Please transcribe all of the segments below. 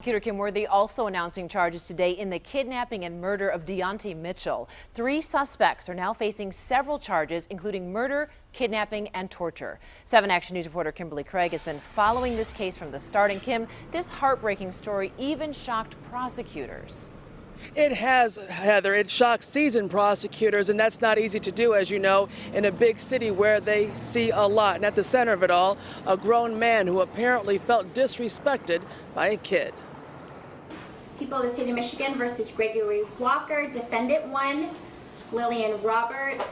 Prosecutor Kim Worthy also announcing charges today in the kidnapping and murder of Deontae Mitchell. 3 suspects are now facing several charges, including murder, kidnapping, and torture. 7 Action News reporter Kimberly Craig has been following this case from the start. And Kim, this heartbreaking story even shocked prosecutors. It has, Heather. It shocks seasoned prosecutors, and that's not easy to do, as you know, in a big city where they see a lot. And at the center of it all, a grown man who apparently felt disrespected by a kid. People of the State of Michigan versus Gregory Walker, Defendant 1, Lillian Roberts,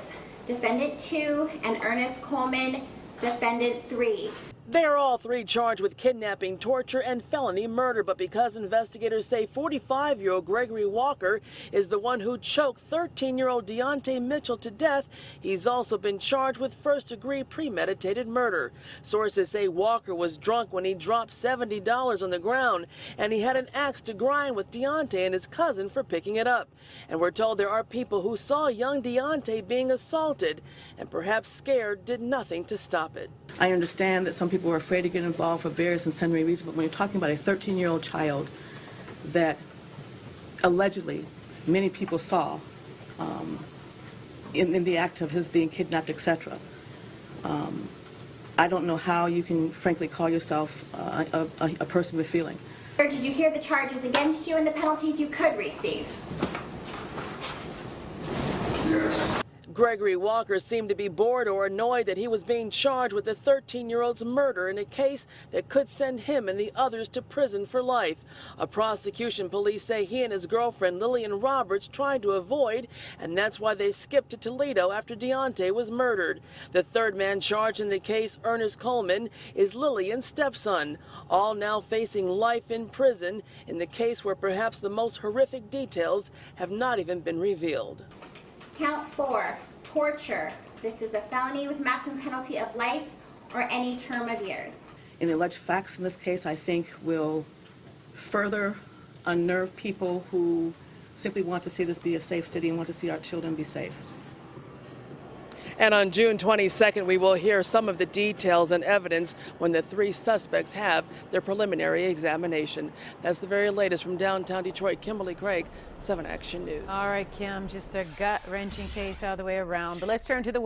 Defendant 2, and Ernest Coleman, Defendant 3. They are all 3 charged with kidnapping, torture, and felony murder. But because investigators say 45-year-old Gregory Walker is the one who choked 13-year-old Deontae Mitchell to death, he's also been charged with first-degree premeditated murder. Sources say Walker was drunk when he dropped $70 on the ground, and he had an axe to grind with Deontae and his cousin for picking it up. And we're told there are people who saw young Deontae being assaulted and perhaps scared did nothing to stop it. I understand that some people are afraid to get involved for various and sundry reasons, but when you're talking about a 13-year-old child that allegedly many people saw in the act of his being kidnapped, etc., I don't know how you can frankly call yourself a person with feeling. Did you hear the charges against you and the penalties you could receive? Yes. Gregory Walker seemed to be bored or annoyed that he was being charged with the 13-year-old's murder in a case that could send him and the others to prison for life. A prosecution police say he and his girlfriend Lillian Roberts tried to avoid, and that's why they skipped to Toledo after Deontae was murdered. The 3rd man charged in the case, Ernest Coleman, is Lillian's stepson, all now facing life in prison in the case where perhaps the most horrific details have not even been revealed. Count 4, torture. This is a felony with maximum penalty of life or any term of years. And the alleged facts in this case, I think, will further unnerve people who simply want to see this be a safe city and want to see our children be safe. And on June 22nd, we will hear some of the details and evidence when the 3 suspects have their preliminary examination. That's the very latest from downtown Detroit. Kimberly Craig, 7 Action News. All right, Kim, just a gut-wrenching case all the way around. But let's turn to the